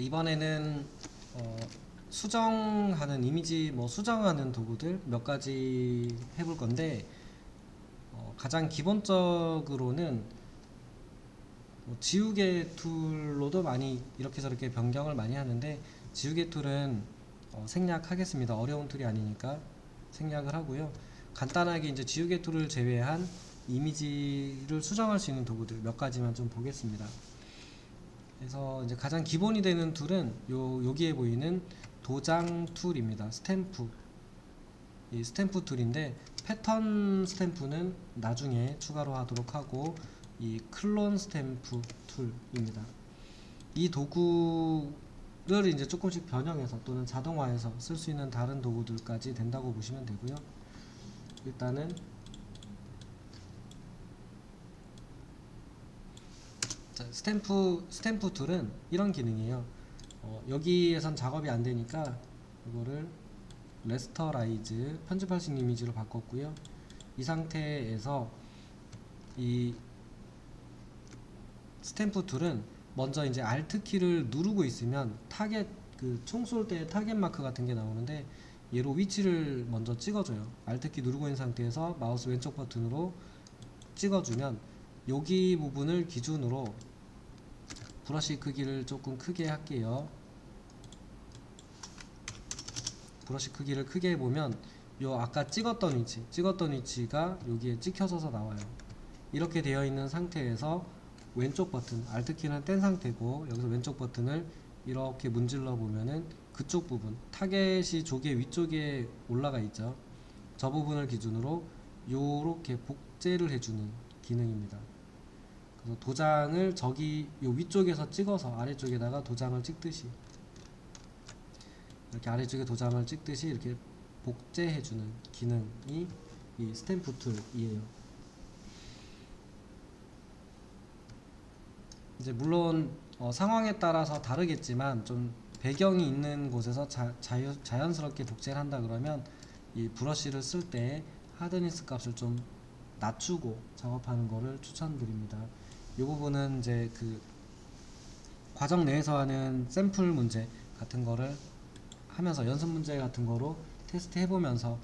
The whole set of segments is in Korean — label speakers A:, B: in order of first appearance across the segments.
A: 이번에는 수정하는 이미지 수정하는 도구들 몇 가지 해볼 건데 가장 기본적으로는 지우개 툴로도 많이 이렇게 저렇게 변경을 많이 하는데 지우개 툴은 생략하겠습니다. 어려운 툴이 아니니까 생략을 하고요. 간단하게 이제 지우개 툴을 제외한 이미지를 수정할 수 있는 도구들 몇 가지만 좀 보겠습니다. 그래서 이제 가장 기본이 되는 툴은 여기에 보이는 도장 툴입니다. 스탬프. 이 스탬프 툴인데 패턴 스탬프는 나중에 추가로 하도록 하고 이 클론 스탬프 툴입니다. 이 도구를 이제 조금씩 변형해서 또는 자동화해서 쓸 수 있는 다른 도구들까지 된다고 보시면 되고요. 일단은 스탬프 툴은 이런 기능이에요. 여기에선 작업이 안 되니까 이거를 레스터라이즈 편집할 수 있는 이미지로 바꿨고요. 이 상태에서 이 스탬프 툴은 먼저 이제 Alt 키를 누르고 있으면 타겟 총 쏠 때 타겟 마크 같은 게 나오는데 얘로 위치를 먼저 찍어줘요. Alt 키 누르고 있는 상태에서 마우스 왼쪽 버튼으로 찍어주면 여기 부분을 기준으로 브러쉬 크기를 조금 크게 할게요. 브러쉬 크기를 크게 해보면 요 아까 찍었던 위치가 여기에 찍혀져서 나와요. 이렇게 되어 있는 상태에서 왼쪽 버튼 Alt 키는 뗀 상태고 여기서 왼쪽 버튼을 이렇게 문질러 보면은 그쪽 부분 타겟이 조개 위쪽에 올라가 있죠. 저 부분을 기준으로 요렇게 복제를 해주는 기능입니다. 그래서 도장을 저기 요 위쪽에서 찍어서 아래쪽에다가 도장을 찍듯이 이렇게 아래쪽에 도장을 찍듯이 이렇게 복제해주는 기능이 이 스탬프 툴이에요. 이제 물론 상황에 따라서 다르겠지만 좀 배경이 있는 곳에서 자연스럽게 복제를 한다 그러면 이 브러쉬를 쓸 때 하드니스 값을 좀 낮추고 작업하는 거를 추천드립니다. 이 부분은 이제 과정 내에서 하는 샘플 문제 같은 거를 하면서 연습 문제 같은 거로 테스트 해보면서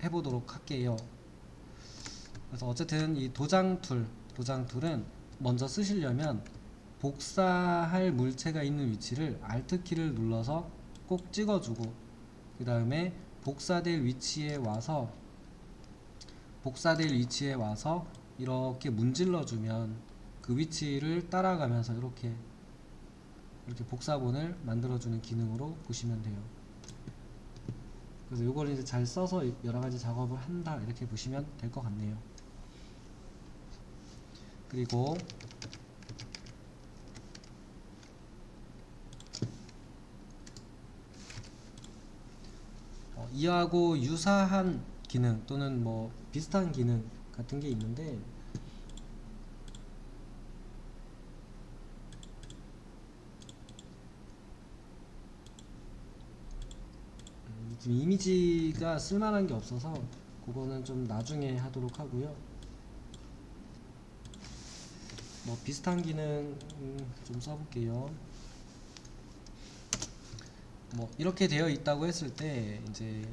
A: 해보도록 할게요. 그래서 어쨌든 이 도장 툴은 먼저 쓰시려면 복사할 물체가 있는 위치를 Alt 키를 눌러서 꼭 찍어주고 그 다음에 복사될 위치에 와서 이렇게 문질러주면 그 위치를 따라가면서 이렇게 복사본을 만들어주는 기능으로 보시면 돼요. 그래서 이걸 이제 잘 써서 여러가지 작업을 한다 이렇게 보시면 될 것 같네요. 그리고 이하고 유사한 기능 또는 비슷한 기능 같은 게 있는데 지금 이미지가 쓸만한 게 없어서 그거는 좀 나중에 하도록 하고요. 비슷한 기능 좀 써볼게요. 이렇게 되어 있다고 했을 때 이제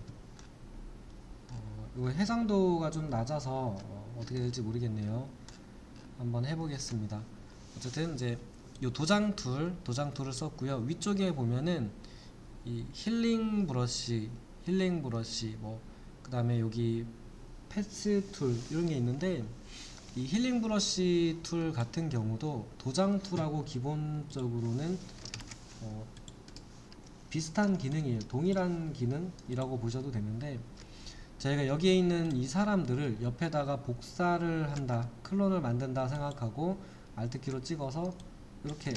A: 이거 해상도가 좀 낮아서 어떻게 될지 모르겠네요. 한번 해보겠습니다. 어쨌든 이제 이 도장 툴을 썼고요. 위쪽에 보면은 이 힐링 브러쉬 그 다음에 여기 패스 툴 이런 게 있는데 이 힐링 브러쉬 툴 같은 경우도 도장 툴하고 기본적으로는 비슷한 기능이에요. 동일한 기능이라고 보셔도 되는데 저희가 여기에 있는 이 사람들을 옆에다가 복사를 한다, 클론을 만든다 생각하고 Alt 키로 찍어서 이렇게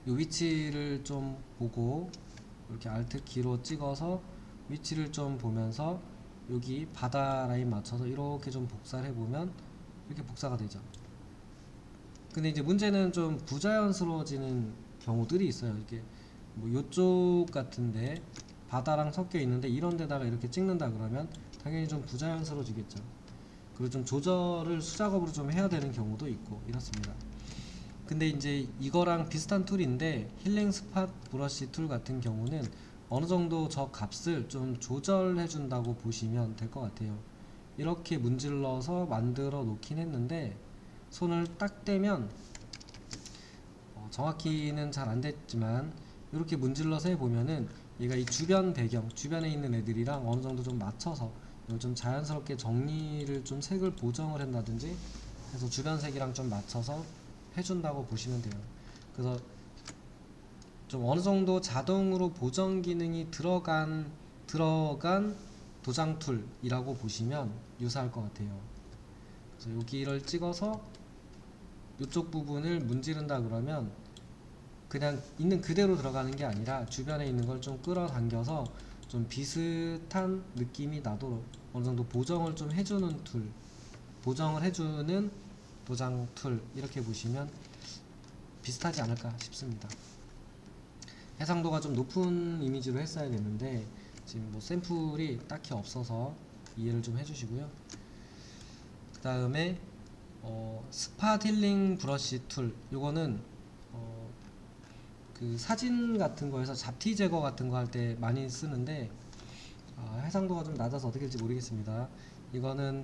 A: 이 위치를 좀 보고 이렇게 Alt 키로 찍어서 위치를 좀 보면서 여기 바다 라인 맞춰서 이렇게 좀 복사를 해보면 이렇게 복사가 되죠. 근데 이제 문제는 좀 부자연스러워지는 경우들이 있어요. 이렇게 요쪽 같은데 바다랑 섞여 있는데 이런 데다가 이렇게 찍는다 그러면 당연히 좀 부자연스러워지겠죠. 그리고 좀 조절을 수작업으로 좀 해야 되는 경우도 있고 이렇습니다. 근데 이제 이거랑 비슷한 툴인데 힐링 스팟 브러쉬 툴 같은 경우는 어느 정도 저 값을 좀 조절해 준다고 보시면 될 것 같아요. 이렇게 문질러서 만들어 놓긴 했는데 손을 딱 떼면 정확히는 잘 안 됐지만 이렇게 문질러서 해보면은 얘가 이 주변 배경, 주변에 있는 애들이랑 어느 정도 좀 맞춰서 이걸 좀 자연스럽게 정리를 좀 색을 보정을 한다든지 해서 주변 색이랑 좀 맞춰서 해준다고 보시면 돼요. 그래서 좀 어느 정도 자동으로 보정 기능이 들어간 도장 툴이라고 보시면 유사할 것 같아요. 그래서 여기를 찍어서 이쪽 부분을 문지른다 그러면 그냥 있는 그대로 들어가는 게 아니라 주변에 있는 걸 좀 끌어당겨서 좀 비슷한 느낌이 나도록 어느 정도 보정을 좀 해주는 툴, 보정을 해주는 도장 툴 이렇게 보시면 비슷하지 않을까 싶습니다. 해상도가 좀 높은 이미지로 했어야 되는데 지금 뭐 샘플이 딱히 없어서 이해를 좀 해주시고요. 그 다음에 스팟 힐링 브러쉬 툴 요거는 그 사진 같은 거에서 잡티 제거 같은 거 할 때 많이 쓰는데 해상도가 좀 낮아서 어떻게 될지 모르겠습니다. 이거는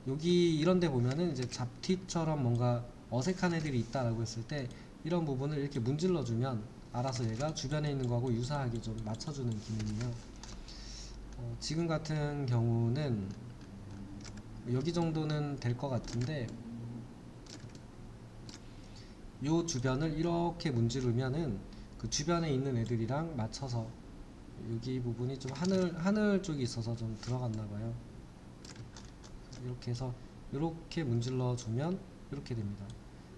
A: 여기 이런 데 보면은 이제 잡티처럼 뭔가 어색한 애들이 있다라고 했을 때 이런 부분을 이렇게 문질러 주면 알아서 얘가 주변에 있는 거하고 유사하게 좀 맞춰주는 기능이에요. 지금 같은 경우는 여기 정도는 될 것 같은데 요 주변을 이렇게 문지르면은 그 주변에 있는 애들이랑 맞춰서 여기 부분이 좀 하늘 쪽이 있어서 좀 들어갔나 봐요. 이렇게 해서 이렇게 문질러 주면 이렇게 됩니다.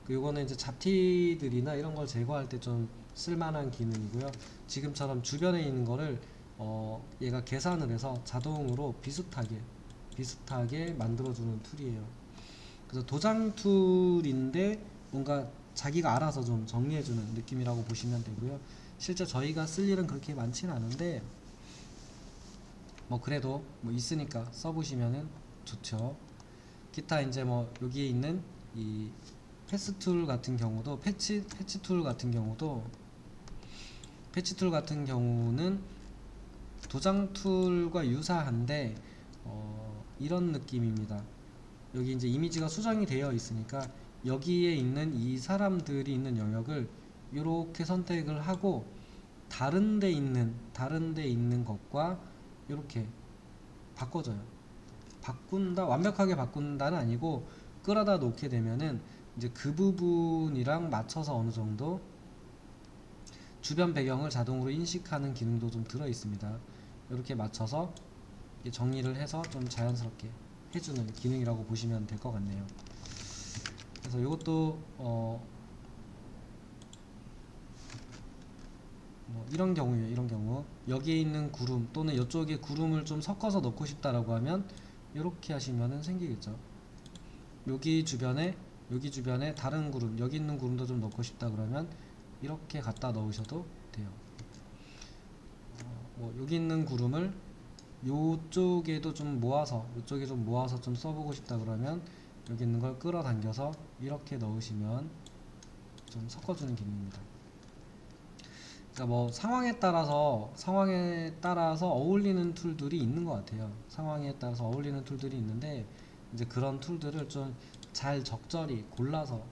A: 요거는 이제 잡티들이나 이런 걸 제거할 때 좀 쓸만한 기능이고요. 지금처럼 주변에 있는 거를 얘가 계산을 해서 자동으로 비슷하게 만들어주는 툴이에요. 그래서 도장 툴인데 뭔가 자기가 알아서 좀 정리해주는 느낌이라고 보시면 되고요. 실제 저희가 쓸 일은 그렇게 많지는 않은데 뭐 그래도 뭐 있으니까 써보시면은 좋죠. 기타 이제 뭐 여기에 있는 이 패스 툴 같은 경우도 패치 툴 같은 경우는 도장 툴과 유사한데 이런 느낌입니다. 여기 이제 이미지가 수정이 되어 있으니까 여기에 있는 이 사람들이 있는 영역을 이렇게 선택을 하고 다른 데 있는 것과 이렇게 바꿔줘요. 완벽하게 바꾼다는 아니고 끌어다 놓게 되면은 이제 그 부분이랑 맞춰서 어느 정도 주변 배경을 자동으로 인식하는 기능도 좀 들어 있습니다. 이렇게 맞춰서 정리를 해서 좀 자연스럽게 해주는 기능이라고 보시면 될 것 같네요. 그래서 이것도 뭐 이런 경우예요. 이런 경우 여기에 있는 구름 또는 이쪽에 구름을 좀 섞어서 넣고 싶다라고 하면 이렇게 하시면은 생기겠죠. 여기 주변에 다른 구름, 여기 있는 구름도 좀 넣고 싶다 그러면 이렇게 갖다 넣으셔도 돼요. 뭐 여기 있는 구름을 요쪽에도 좀 모아서 좀 써보고 싶다 그러면 여기 있는 걸 끌어당겨서 이렇게 넣으시면 좀 섞어주는 기능입니다. 그러니까 뭐 상황에 따라서 어울리는 툴들이 있는 것 같아요. 상황에 따라서 어울리는 툴들이 있는데 이제 그런 툴들을 좀 잘 적절히 골라서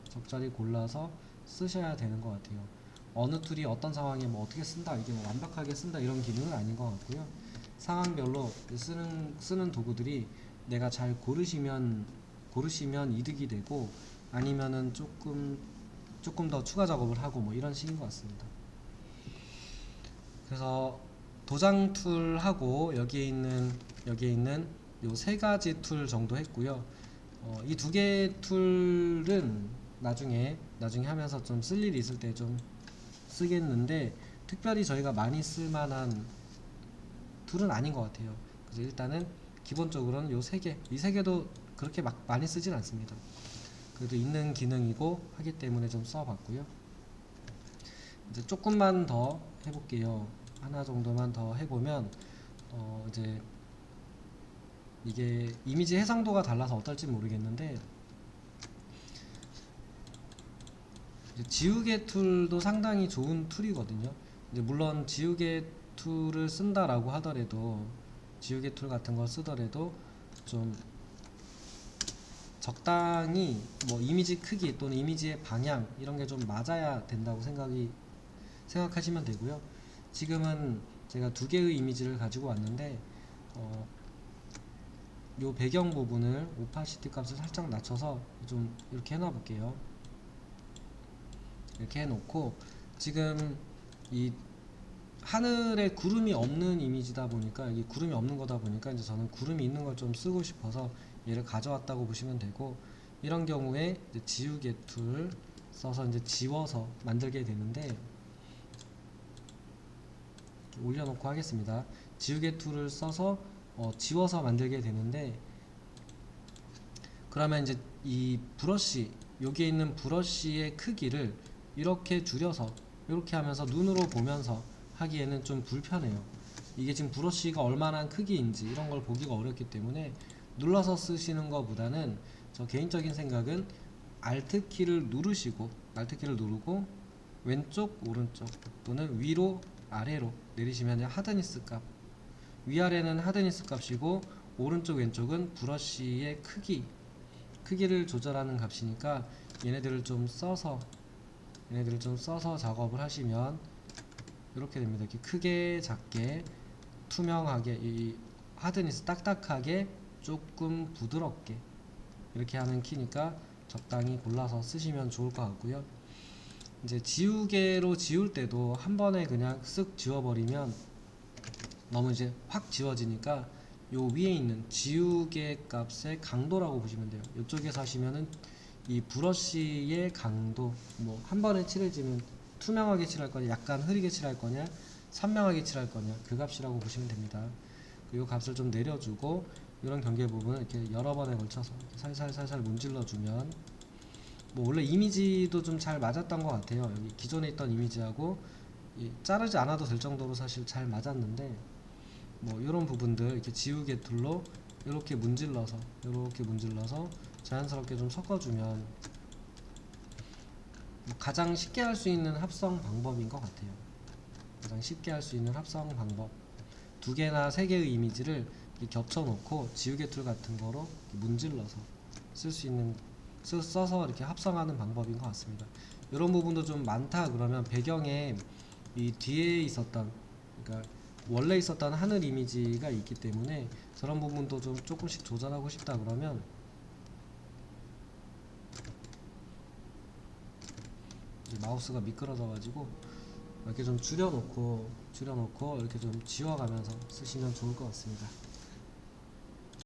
A: 쓰셔야 되는 것 같아요. 어느 툴이 어떤 상황에 뭐 어떻게 쓴다, 이게 뭐 완벽하게 쓴다 이런 기능은 아닌 것 같고요. 상황별로 쓰는 도구들이 내가 잘 고르시면 이득이 되고 아니면은 조금 더 추가 작업을 하고 뭐 이런 식인 것 같습니다. 그래서 도장 툴하고 여기에 있는 요 세 가지 툴 정도 했고요. 이 두 개의 툴은 나중에 하면서 좀 쓸 일이 있을 때 좀 쓰겠는데 특별히 저희가 많이 쓸만한 툴은 아닌 것 같아요. 그래서 일단은 기본적으로는 이 세 개도 그렇게 막 많이 쓰진 않습니다. 그래도 있는 기능이고 하기 때문에 좀 써봤고요. 이제 조금만 더 해볼게요. 하나 정도만 더 해보면 이제 이게 이미지 해상도가 달라서 어떨지 모르겠는데 지우개 툴도 상당히 좋은 툴이거든요. 이제 물론 지우개 툴을 쓴다라고 하더라도, 지우개 툴 같은 걸 쓰더라도 좀 적당히 뭐 이미지 크기 또는 이미지의 방향 이런 게 좀 맞아야 된다고 생각하시면 되고요. 지금은 제가 두 개의 이미지를 가지고 왔는데 요 배경 부분을 오파시티 값을 살짝 낮춰서 좀 이렇게 해놔 볼게요. 이렇게 해놓고, 지금 이 하늘에 구름이 없는 이미지다 보니까, 여기 구름이 없는 거다 보니까 이제 저는 구름이 있는 걸 좀 쓰고 싶어서 얘를 가져왔다고 보시면 되고, 이런 경우에 이제 지우개 툴 써서 이제 지워서 만들게 되는데, 올려놓고 하겠습니다. 지우개 툴을 써서 지워서 만들게 되는데, 그러면 이제 이 브러쉬, 여기에 있는 브러쉬의 크기를 이렇게 줄여서 이렇게 하면서 눈으로 보면서 하기에는 좀 불편해요. 이게 지금 브러쉬가 얼마나 크기인지 이런 걸 보기가 어렵기 때문에 눌러서 쓰시는 것보다는, 저 개인적인 생각은 Alt 키를 누르시고, Alt 키를 누르고 왼쪽 오른쪽 또는 위로 아래로 내리시면 하드니스 값, 위아래는 하드니스 값이고 오른쪽 왼쪽은 브러쉬의 크기를 조절하는 값이니까 얘네들을 좀 써서 작업을 하시면 이렇게 됩니다. 이렇게 크게, 작게, 투명하게, 이 하드니스 딱딱하게, 조금 부드럽게 이렇게 하는 키니까 적당히 골라서 쓰시면 좋을 것 같고요. 이제 지우개로 지울 때도 한 번에 그냥 쓱 지워버리면 너무 이제 확 지워지니까 요 위에 있는 지우개 값의 강도라고 보시면 돼요. 이쪽에서 하시면은 이 브러쉬의 강도, 뭐 한 번에 칠해지면 투명하게 칠할 거냐, 약간 흐리게 칠할 거냐, 선명하게 칠할 거냐, 그 값이라고 보시면 됩니다. 이 값을 좀 내려주고, 이런 경계 부분을 이렇게 여러 번에 걸쳐서 살살 문질러 주면, 뭐 원래 이미지도 좀 잘 맞았던 것 같아요. 여기 기존에 있던 이미지하고 자르지 않아도 될 정도로 사실 잘 맞았는데, 뭐 이런 부분들 이렇게 지우개 툴로 이렇게 문질러서 자연스럽게 좀 섞어주면 가장 쉽게 할 수 있는 합성 방법인 것 같아요. 가장 쉽게 할 수 있는 합성 방법, 두 개나 세 개의 이미지를 겹쳐 놓고 지우개 툴 같은 거로 문질러서 써서 이렇게 합성하는 방법인 것 같습니다. 이런 부분도 좀 많다 그러면, 배경에 이 뒤에 있었던, 그러니까 원래 있었던 하늘 이미지가 있기 때문에 저런 부분도 좀 조금씩 조절하고 싶다 그러면, 마우스가 미끄러져 가지고 이렇게 좀 줄여놓고 이렇게 좀 지워가면서 쓰시면 좋을 것 같습니다.